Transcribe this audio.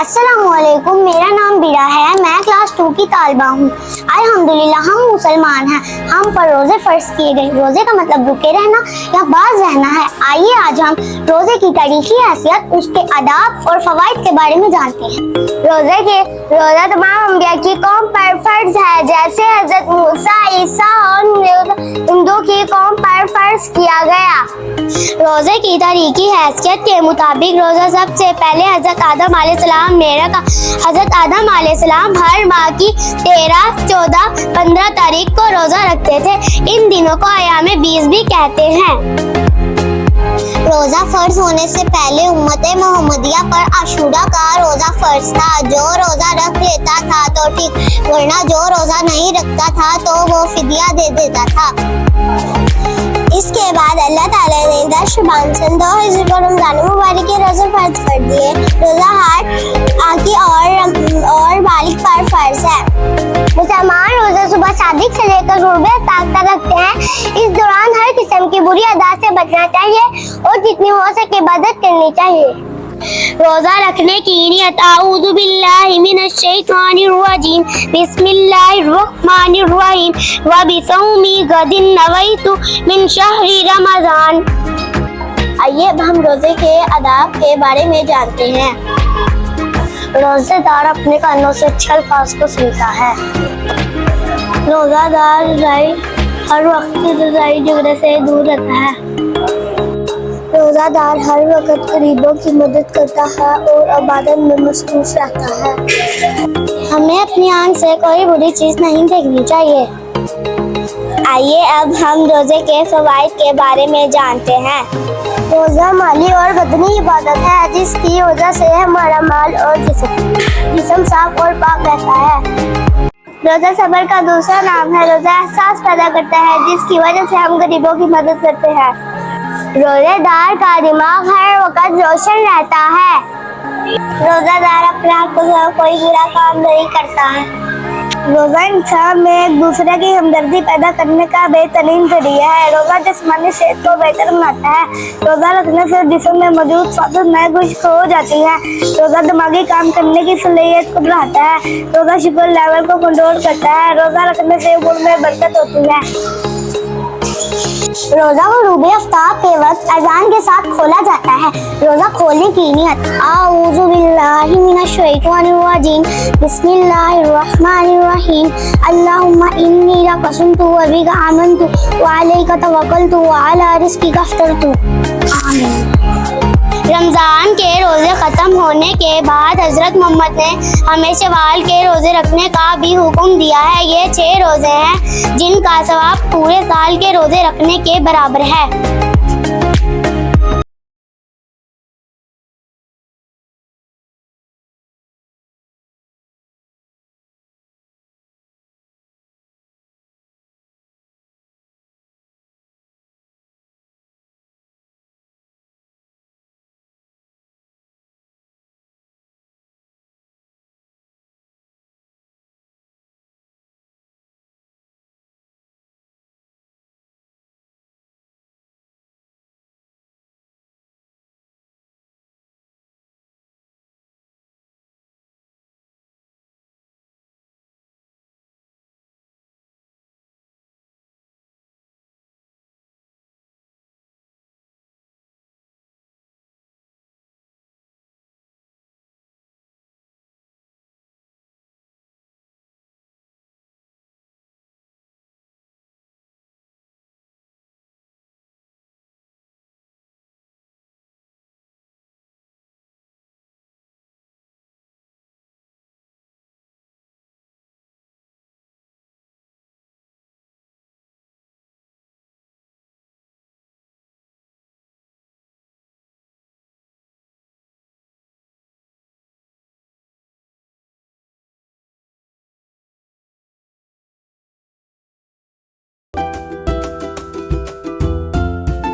अस्सलामुअलैकुम, मेरा नाम बिरा है। मैं क्लास 2 की तालिबा हूँ। अल्हम्दुलिल्लाह हम मुसलमान हैं। हम पर रोजे फर्ज किए गए। रोजे का मतलब रुके रहना या बाज रहना है। आइए आज हम रोजे की तारीखी हैसियत, उसके आदाब और फवाइद के बारे में जानते हैं। रोजा तमाम अंबिया की कौम पर फर्ज है, जैसे हजरत मूसा, ईसा और हिंदू की कौम पर फर्ज किया गया। रोजे की तारीखी हैसियत के मुताबिक रोजा सबसे पहले हजरत आदम अलैहिस्सलाम ने रखा। हजरत आदम अलैहिस्सलाम हर माह की 13, 14, 15 तारीख को रोजा रखते थे। इन दिनों को अयामे बीस भी कहते हैं। रोजा फर्ज होने से पहले उम्मते मोहम्मदिया पर आशूरा का रोजा फर्ज था। जो रोजा रख लेता था तो ठीक, वरना जो रोजा नहीं रखता था तो वो फिदिया दे देता था। इसके बाद अल्लाह ताला ने 10 शबान सन 2 हिजरी को रमजान मुबारक के रोजे फर्ज कर दिए। रोजा हर आकी और बालिग पर फर्ज है। मुसलमान रोजा सुबह सादिक से लेकर गुरूब आफ्ताब तक रखते हैं। इस दौरान हर किस्म की बुरी आदत से बचना चाहिए और जितनी हो सके इबादत करनी चाहिए। रोजा रखने की नियत आऊज़ु बिल्लाहि मिनश शैतानिर रजीम, बिस्मिल्लाहिर रहमानिर रहीम, व बिसौमी गदिन नवैतु मिन शहरी रमजान। आइए अब हम रोजे के आदाब के बारे में जानते हैं। रोजेदार अपने कानों से अच्छे अल्फाज को सुनता है। रोजादार हर वक्त रज़ाई झगड़े से दूर रहता है। रोजादार हर वक्त गरीबों की मदद करता है और इबादत में मसरूफ रहता है। हमें अपनी आंख से कोई बुरी चीज नहीं देखनी चाहिए। आइए अब हम रोजे के फवाइद के बारे में जानते हैं। रोजा माली और बदनी इबादत है, जिसकी वजह से हमारा माल और जिस्म साफ और पाक रहता है। रोजा सब्र का दूसरा नाम है। रोजा एहसास पैदा करता है, जिसकी वजह से हम गरीबों की मदद करते हैं। रोजेदार का दिमाग हर वक्त रोशन रहता है। रोजादार अपने हाथों से कोई बुरा काम नहीं करता है। रोजा इंसान में एक दूसरे की हमदर्दी पैदा करने का बेहतरीन जरिया है। रोजा जिस्मानी सेहत को बेहतर बनाता है। रोजा रखने से जिस्म में मौजूद फाकत नए खुश्क हो जाती है। रोजा दिमागी काम करने की सलाहियत को बढ़ाता है। रोजा शुगर लेवल को कंट्रोल करता है। रोजा रखने से उम्र में बरकत होती है। रोजा गुरूब आफ्ताब के वक्त अजान के साथ खोला जाता है। रोजा खोलने की नियत आऊज़ु बिल्लाहि मिनश शैतानिर रजीम, बिस्मिल्लाहिर रहमानिर रहीम, अल्लाहुम्मा इन्नी लक़समतु व बिका आमनतु व अलैका तवक्कलतु व अला रिज़्क़िका अफ़्तरतु। आमीन। रमजान के रोजे खत्म होने के बाद हजरत मोहम्मद ने हमें शवाल के रोजे रखने का भी हुक्म दिया है। ये 6 रोजे हैं जिनका सवाब पूरे साल के रोजे रखने के बराबर है।